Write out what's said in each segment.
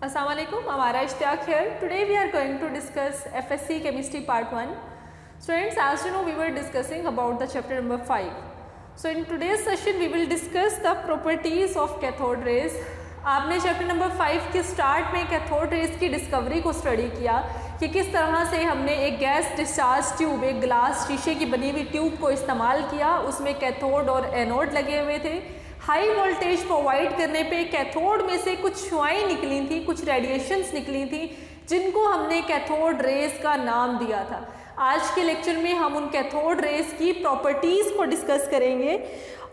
Assalamualaikum, Amara Ishtiaq here. Today we are going to discuss FSC Chemistry Part 1. Students, as you know, we were discussing about the chapter number 5. So in today's session we will discuss the properties of cathode rays. आपने chapter number 5 के start में cathode rays की discovery को study किया कि किस तरह से हमने एक गैस डिस्चार्ज ट्यूब, एक ग्लास शीशे की बनी हुई ट्यूब को इस्तेमाल किया, उसमें कैथोड और एनोड लगे हुए थे। हाई वोल्टेज प्रोवाइड करने पे कैथोड में से कुछ शुआएं निकली थी, कुछ रेडिएशंस निकली थी, जिनको हमने कैथोड रेज का नाम दिया था। आज के लेक्चर में हम उन कैथोड रेज की प्रॉपर्टीज को डिस्कस करेंगे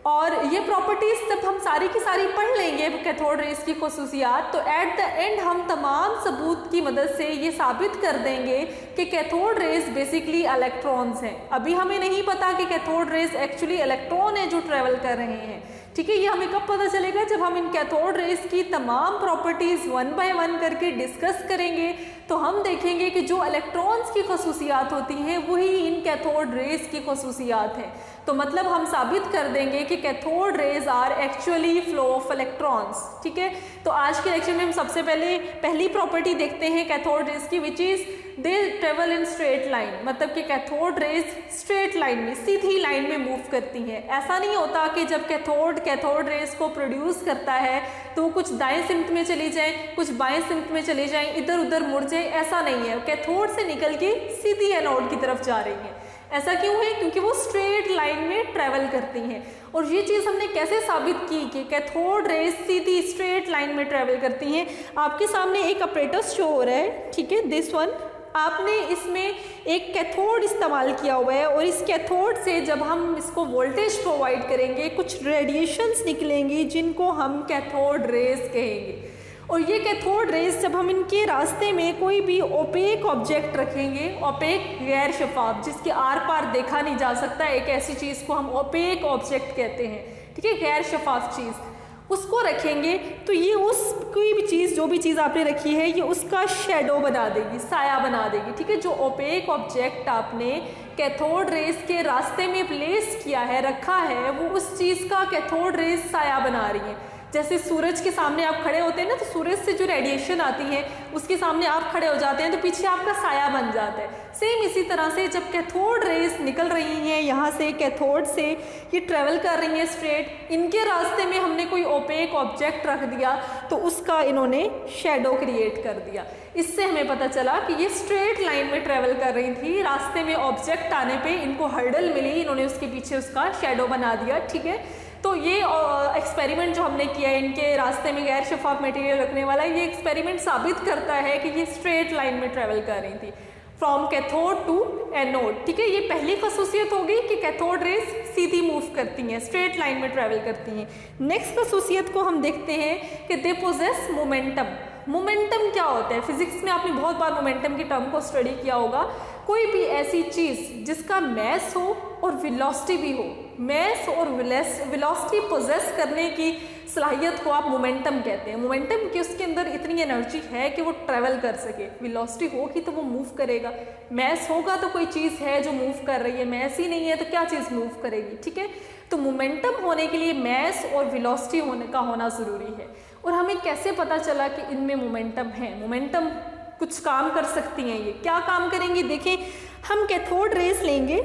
और ये प्रॉपर्टीज जब हम सारी की सारी पढ़ लेंगे कैथोड रेज की खसूसियात, तो एट द एंड हम तमाम सबूत की मदद से ये साबित कर देंगे कि कैथोड रेज बेसिकली इलेक्ट्रॉन्स हैं। अभी हमें नहीं पता कि कैथोड रेज एक्चुअली इलेक्ट्रॉन है जो ट्रेवल कर रहे हैं, ठीक है। ये हमें कब पता चलेगा? जब हम इन कैथोड रेज की तमाम प्रॉपर्टीज वन बाय वन करके डिस्कस करेंगे, तो हम देखेंगे कि जो इलेक्ट्रॉन्स की खसूसियात होती हैं वही इन कैथोड रेज की खसूसियात हैं। तो मतलब हम साबित कर देंगे कि cathode rays are actually flow of electrons, ठीक है। तो आज के लेक्चर में हम सबसे पहले पहली प्रॉपर्टी देखते हैं कैथोड रेज की, which is they travel in straight line. मतलब कि कैथोड रेज स्ट्रेट लाइन में, सीधी लाइन में मूव करती हैं। ऐसा नहीं होता कि जब कैथोड रेज को प्रोड्यूस करता है तो वो कुछ दाएं सिमत में चली जाए, कुछ बाएं सिमत में चली जाए, इधर उधर मुड़ जाए, ऐसा नहीं है। कैथोड से निकल के सीधी एनोड की तरफ जा रही है। ऐसा क्यों है? क्योंकि वो स्ट्रेट लाइन में ट्रेवल करती हैं। और ये चीज़ हमने कैसे साबित की कि कैथोड रेज सीधी स्ट्रेट लाइन में ट्रेवल करती हैं? आपके सामने एक अपरेटस शो हो रहा है, ठीक है, दिस वन। आपने इसमें एक कैथोड इस्तेमाल किया हुआ है और इस कैथोड से जब हम इसको वोल्टेज प्रोवाइड करेंगे, कुछ रेडिएशंस निकलेंगी जिनको हम कैथोड रेज कहेंगे। और ये कैथोड रेज जब हम इनके रास्ते में कोई भी ओपेक ऑब्जेक्ट रखेंगे, ओपेक गैर शफाफ, जिसके आर पार देखा नहीं जा सकता, एक ऐसी चीज़ को हम ओपेक ऑब्जेक्ट कहते हैं, ठीक है, गैर शफाफ चीज़, उसको रखेंगे तो ये उस कोई भी चीज़, जो भी चीज़ आपने रखी है, ये उसका शेडो बना देगी, साया बना देगी, ठीक है। जो ओपेक ऑब्जेक्ट आपने कैथोड रेज के रास्ते में प्लेस किया है, रखा है, वो उस चीज़ का कैथोड रेज साया बना रही है। जैसे सूरज के सामने आप खड़े होते हैं ना, तो सूरज से जो रेडिएशन आती है उसके सामने आप खड़े हो जाते हैं तो पीछे आपका साया बन जाता है। सेम इसी तरह से जब कैथोड रेज निकल रही हैं यहाँ से, कैथोड से ये ट्रेवल कर रही हैं स्ट्रेट, इनके रास्ते में हमने कोई ओपेक ऑब्जेक्ट रख दिया तो उसका इन्होंने शेडो क्रिएट कर दिया। इससे हमें पता चला कि ये स्ट्रेट लाइन में ट्रेवल कर रही थी, रास्ते में ऑब्जेक्ट आने पे इनको हर्डल मिली, इन्होंने उसके पीछे उसका शेडो बना दिया, ठीक है। तो ये एक्सपेरिमेंट जो हमने किया है इनके रास्ते में गैर शफाफ मटेरियल रखने वाला, ये एक्सपेरिमेंट साबित करता है कि ये स्ट्रेट लाइन में ट्रेवल कर रही थी फ्रॉम कैथोड टू एनोड, ठीक है। ये पहली खसूसियत होगी कि कैथोड रेज सीधी मूव करती हैं, स्ट्रेट लाइन में ट्रेवल करती हैं। नेक्स्ट खसूसियत को हम देखते हैं कि दे पोजेस मोमेंटम। मोमेंटम क्या होता है? फिजिक्स में आपने बहुत बार मोमेंटम की टर्म को स्टडी किया होगा। कोई भी ऐसी चीज़ जिसका मैस हो और वेलोसिटी भी हो, मैस और वेलोसिटी पोजेस करने की सलाहियत को आप मोमेंटम कहते हैं। मोमेंटम की उसके अंदर इतनी एनर्जी है कि वो ट्रेवल कर सके। वेलोसिटी होगी तो वो मूव करेगा, मैस होगा तो कोई चीज़ है जो मूव कर रही है, मैस ही नहीं है तो क्या चीज़ मूव करेगी, ठीक है। तो मोमेंटम होने के लिए मैस और वेलोसिटी होना ज़रूरी है। और हमें कैसे पता चला कि इनमें मोमेंटम है? मोमेंटम कुछ काम कर सकती हैं। ये क्या काम करेंगी? देखें, हम कैथोड रेज लेंगे,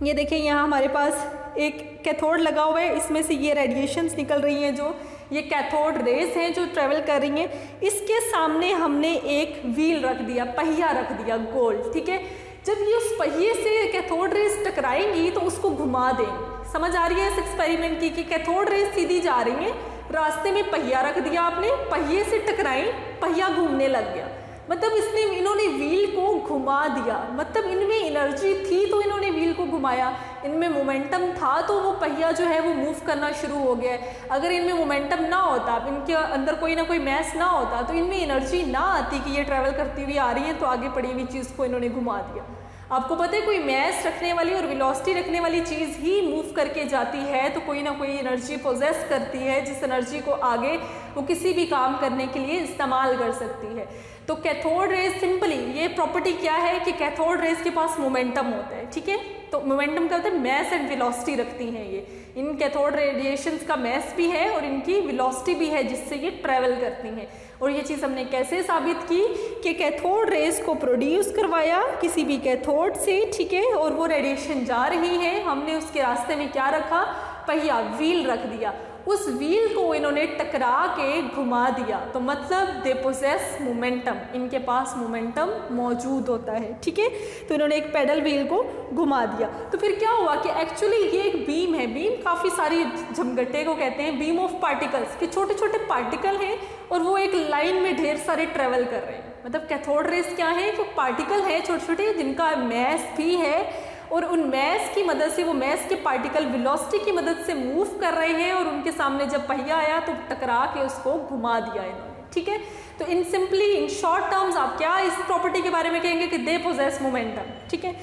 ये देखें यहाँ हमारे पास एक कैथोड लगा हुआ है, इसमें से ये रेडिएशंस निकल रही हैं, जो ये कैथोड रेज हैं जो ट्रेवल कर रही हैं। इसके सामने हमने एक व्हील रख दिया, पहिया रख दिया गोल, ठीक है। जब ये उस पहिए से कैथोड रेज टकराएंगी तो उसको घुमा देंगे। समझ आ रही है इस एक्सपेरिमेंट की कि कैथोड रेज सीधी जा रही हैं, रास्ते में पहिया रख दिया आपने, पहिए से टकराई, पहिया घूमने लग गया, मतलब इन्होंने व्हील को घुमा दिया। मतलब इनमें एनर्जी थी तो इन्होंने व्हील को घुमाया, इनमें मोमेंटम था तो वो पहिया जो है वो मूव करना शुरू हो गया। अगर इनमें मोमेंटम ना होता, इनके अंदर कोई ना कोई मैस ना होता, तो इनमें एनर्जी ना आती कि ये ट्रैवल करती हुई आ रही है तो आगे पड़ी हुई चीज़ को इन्होंने घुमा दिया। आपको पता है कोई मैस रखने वाली और वेलोसिटी रखने वाली चीज़ ही मूव करके जाती है तो कोई ना कोई एनर्जी पोजेस करती है, जिस एनर्जी को आगे वो किसी भी काम करने के लिए इस्तेमाल कर सकती है। तो कैथोड रेज सिंपली ये प्रॉपर्टी क्या है कि कैथोड रेज के पास मोमेंटम होता है, ठीक है। तो मोमेंटम क्या होता है? मैस एंड वेलोसिटी रखती हैं ये। इन कैथोड रेडिएशंस का मैस भी है और इनकी वेलोसिटी भी है जिससे ये ट्रैवल करती हैं। और ये चीज़ हमने कैसे साबित की कि कैथोड रेस को प्रोड्यूस करवाया किसी भी कैथोड से, ठीक है, और वो रेडिएशन जा रही है, हमने उसके रास्ते में क्या रखा, पहिया, व्हील रख दिया, उस व्हील को इन्होंने टकरा के घुमा दिया, तो मतलब दे पोजेस मोमेंटम, इनके पास मोमेंटम मौजूद होता है, ठीक है। तो इन्होंने एक पेडल व्हील को घुमा दिया, तो फिर क्या हुआ कि एक्चुअली ये एक बीम है, बीम काफ़ी सारी झमगट्टे को कहते हैं बीम ऑफ पार्टिकल्स, के छोटे छोटे पार्टिकल हैं और वो एक लाइन में ढेर सारे ट्रेवल कर रहे हैं। मतलब कैथोड रेस क्या है, तो पार्टिकल है छोटे छोटे जिनका मैस भी है और उन मैस की मदद से, वो मैस के पार्टिकल वेलोसिटी की मदद से मूव कर रहे हैं और उनके सामने जब पहिया आया तो टकरा के उसको घुमा दिया इन्होंने, ठीक है। तो इन सिंपली इन शॉर्ट टर्म्स आप क्या इस प्रॉपर्टी के बारे में कहेंगे कि दे पोजेस मोमेंटम, ठीक है।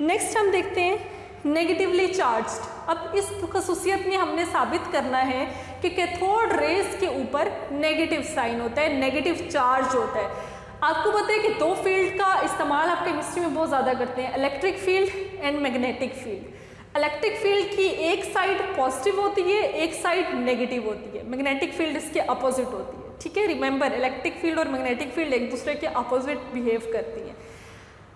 नेक्स्ट हम देखते हैं नेगेटिवली चार्ज्ड। अब इस खसूसियत में हमने साबित करना है कि कैथोड रेस के ऊपर नेगेटिव साइन होता है, नेगेटिव चार्ज होता है। आपको पता है कि दो फील्ड का इस्तेमाल आप केमिस्ट्री में बहुत ज़्यादा करते हैं, electric field and magnetic field. Electric field की एक साइड पॉजिटिव होती है, एक साइड नेगेटिव होती है, मैग्नेटिक फील्ड इसके अपोजिट होती है, ठीक है। रिमेंबर, इलेक्ट्रिक फील्ड और मैग्नेटिक फील्ड एक दूसरे के अपोजिट बिहेव करती हैं।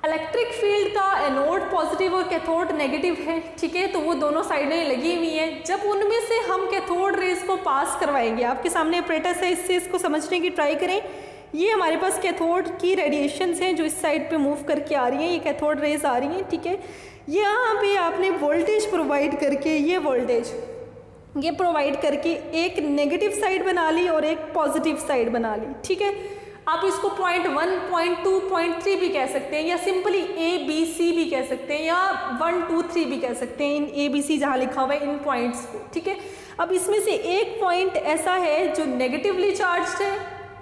इलेक्ट्रिक फील्ड का एनोड पॉजिटिव और कैथोड नेगेटिव है, ठीक है, तो वो दोनों साइडें लगी हुई हैं। जब उनमें से हम कैथोड रेस को पास करवाएंगे, आपके सामने अपरेटस है, इससे इसको समझने की ट्राई करें। ये हमारे पास कैथोड की रेडिएशंस हैं जो इस साइड पे मूव करके आ रही हैं, ये कैथोड रेज आ रही हैं, ठीक है। यहाँ पे आपने वोल्टेज प्रोवाइड करके, ये वोल्टेज ये प्रोवाइड करके एक नेगेटिव साइड बना ली और एक पॉजिटिव साइड बना ली, ठीक है। आप इसको पॉइंट 1, पॉइंट 2, पॉइंट 3 भी कह सकते हैं, या सिंपली ABC भी कह सकते हैं, या 1, 2, 3 भी कह सकते हैं, इन ABC जहाँ लिखा हुआ है इन पॉइंट्स को, ठीक है। अब इसमें से एक पॉइंट ऐसा है जो नेगेटिवली चार्ज्ड है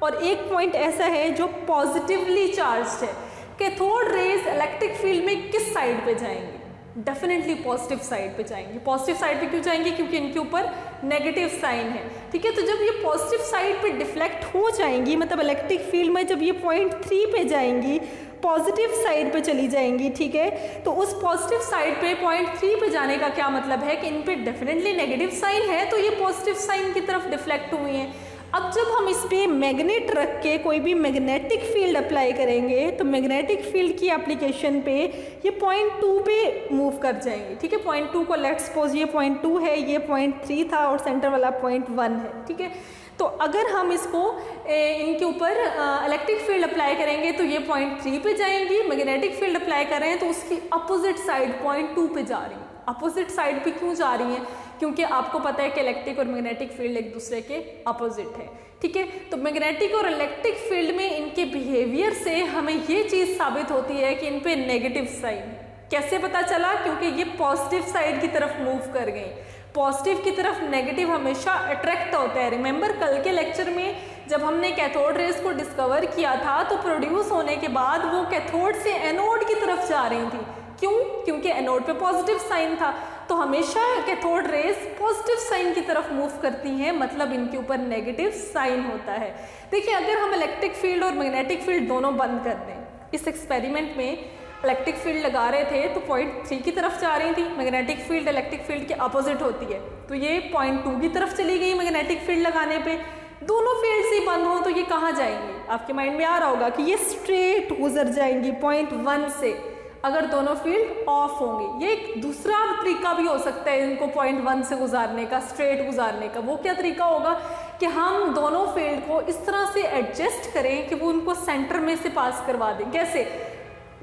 और एक पॉइंट ऐसा है जो पॉजिटिवली चार्ज्ड है। कैथोड रेज इलेक्ट्रिक फील्ड में किस साइड पे जाएंगे? डेफिनेटली पॉजिटिव साइड पे जाएंगे। पॉजिटिव साइड पे क्यों जाएंगे? क्योंकि इनके ऊपर नेगेटिव साइन है, ठीक है। तो जब ये पॉजिटिव साइड पे डिफ्लेक्ट हो जाएंगी, मतलब इलेक्ट्रिक फील्ड में जब ये पॉइंट 3 पे जाएंगी, पॉजिटिव साइड पे चली जाएंगी, ठीक है। तो उस पॉजिटिव साइड पे पॉइंट 3 पे जाने का क्या मतलब है कि इन पे डेफिनेटली नेगेटिव साइन है, तो ये पॉजिटिव साइन की तरफ डिफ्लेक्ट हुई हैं। अब जब हम इस पे मैग्नेट रख के कोई भी मैग्नेटिक फील्ड अप्लाई करेंगे तो मैग्नेटिक फील्ड की एप्लीकेशन पे ये पॉइंट 2 पे मूव कर जाएंगे, ठीक है। पॉइंट 2 को लेट्स सपोज ये पॉइंट 2 है, ये पॉइंट 3 था और सेंटर वाला पॉइंट 1 है, ठीक है। तो अगर हम इसको इनके ऊपर इलेक्ट्रिक फील्ड अप्लाई करेंगे तो ये पॉइंट 3 पे जाएंगी, मैग्नेटिक फील्ड अप्लाई कर रहे हैं तो उसकी अपोजिट साइड पॉइंट 2 पे जा रही है। अपोजिट साइड पे क्यों जा रही हैं? क्योंकि आपको पता है कि इलेक्ट्रिक और मैग्नेटिक फील्ड एक दूसरे के अपोजिट है, ठीक है। तो मैग्नेटिक और इलेक्ट्रिक फील्ड में इनके बिहेवियर से हमें ये चीज़ साबित होती है कि इन पे नेगेटिव साइन। कैसे पता चला? क्योंकि ये पॉजिटिव साइड की तरफ मूव कर गई। पॉजिटिव की तरफ नेगेटिव हमेशा अट्रैक्ट होता है। रिमेंबर कल के लेक्चर में जब हमने कैथोड रेस को डिस्कवर किया था तो प्रोड्यूस होने के बाद वो कैथोड से एनोड की तरफ जा रही थी। क्यों? क्योंकि एनोड पे पॉजिटिव साइन था। तो हमेशा कैथोड रेस पॉजिटिव साइन की तरफ मूव करती हैं, मतलब इनके ऊपर नेगेटिव साइन होता है। देखिए, अगर हम इलेक्ट्रिक फील्ड और मैग्नेटिक फील्ड दोनों बंद कर दें, इस एक्सपेरिमेंट में इलेक्ट्रिक फील्ड लगा रहे थे तो पॉइंट 3 की तरफ जा रही थी, मैग्नेटिक फील्ड इलेक्ट्रिक फील्ड के अपोजिट होती है, तो ये पॉइंट 2 की तरफ चली गई मैग्नेटिक फील्ड लगाने पे। दोनों फील्ड से बंद हो तो ये कहाँ जाएंगी? आपके माइंड में आ रहा होगा कि ये स्ट्रेट गुजर जाएंगी पॉइंट 1 से, अगर दोनों फील्ड ऑफ होंगे। ये एक दूसरा तरीका भी हो सकता है इनको पॉइंट 1 से गुजारने का, स्ट्रेट गुजारने का। वो क्या तरीका होगा कि हम दोनों फील्ड को इस तरह से एडजस्ट करें कि वो उनको सेंटर में से पास करवा दें। कैसे?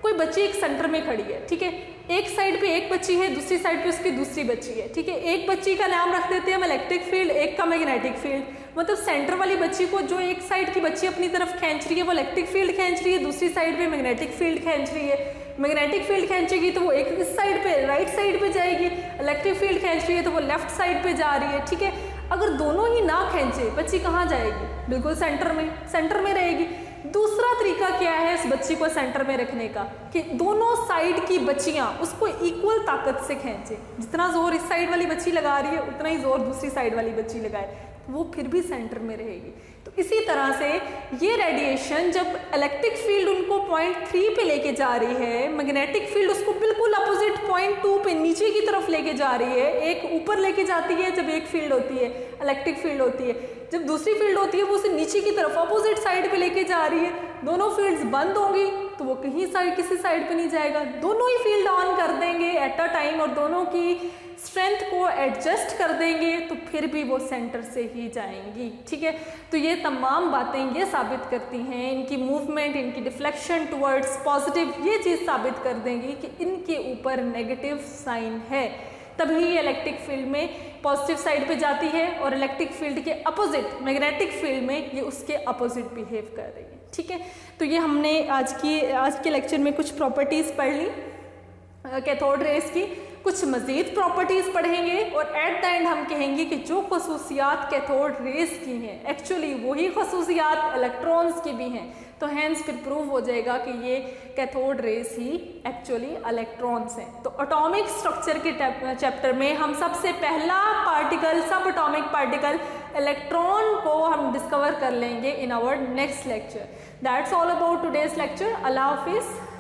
कोई बच्ची एक सेंटर में खड़ी है, ठीक है, एक साइड पे एक बच्ची है, दूसरी साइड पे उसकी दूसरी बच्ची है, ठीक है। एक बच्ची का नाम रख देते हैं हम इलेक्ट्रिक फील्ड, एक का मैग्नेटिक फील्ड। मतलब सेंटर वाली बच्ची को जो एक साइड की बच्ची अपनी तरफ खींच रही है वो इलेक्ट्रिक फील्ड खींच रही है, दूसरी साइड पे मैग्नेटिक फील्ड खींच रही है। मैग्नेटिक फील्ड खींचेगी तो वो एक इस साइड पे राइट साइड पे जाएगी, इलेक्ट्रिक फील्ड खींच रही है तो वो लेफ्ट साइड पे जा रही है, ठीक है। अगर दोनों ही ना खींचे, बच्ची कहाँ जाएगी? बिल्कुल सेंटर में रहेगी। दूसरा तरीका क्या है इस बच्ची को सेंटर में रखने का कि दोनों साइड की बच्चियां उसको इक्वल ताकत से खींचे। जितना जोर इस साइड वाली बच्ची लगा रही है उतना ही जोर दूसरी साइड वाली बच्ची लगाए, वो फिर भी सेंटर में रहेगी। तो इसी तरह से ये रेडिएशन जब इलेक्ट्रिक फील्ड उनको पॉइंट 3 पे लेके जा रही है, मैग्नेटिक फील्ड उसको बिल्कुल अपोजिट पॉइंट 2 पे नीचे की तरफ लेके जा रही है। एक ऊपर लेके जाती है जब एक फील्ड होती है, इलेक्ट्रिक फील्ड होती है, जब दूसरी फील्ड होती है वो उसे नीचे की तरफ अपोजिट साइड पे लेके जा रही है, दोनों फील्ड्स बंद होंगी तो वो कहीं साइड किसी साइड पे नहीं जाएगा, दोनों ही फील्ड ऑन कर देंगे एट अ टाइम और दोनों की स्ट्रेंथ को एडजस्ट कर देंगे तो फिर भी वो सेंटर से ही जाएंगी। ठीक है, तो ये तमाम बातें ये साबित करती हैं, इनकी मूवमेंट, इनकी डिफ्लेक्शन टुवर्ड्स पॉजिटिव ये चीज़ साबित कर देंगी कि इनके ऊपर नेगेटिव साइन है, तभी इलेक्ट्रिक फील्ड में पॉजिटिव साइड पे जाती है और इलेक्ट्रिक फील्ड के अपोजिट मैग्नेटिक फील्ड में ये उसके अपोजिट बिहेव कर रही है। ठीक है, तो ये हमने आज के लेक्चर में कुछ प्रॉपर्टीज़ पढ़ ली कैथोड रेस की, कुछ मज़ीद प्रॉपर्टीज़ पढ़ेंगे और एट द एंड हम कहेंगे कि जो खसूसियात कैथोड रेस की हैं एक्चुअली वही खसूसियात इलेक्ट्रॉन्स की भी हैं, तो हैंस फिर प्रूव हो जाएगा कि ये कैथोड रेस ही एक्चुअली इलेक्ट्रॉन्स हैं। तो एटॉमिक स्ट्रक्चर के चैप्टर में हम सबसे पहला पार्टिकल, सब एटॉमिक पार्टिकल इलेक्ट्रॉन को हम डिस्कवर कर लेंगे in our next lecture. That's all about today's lecture. अल्लाह हाफिज़।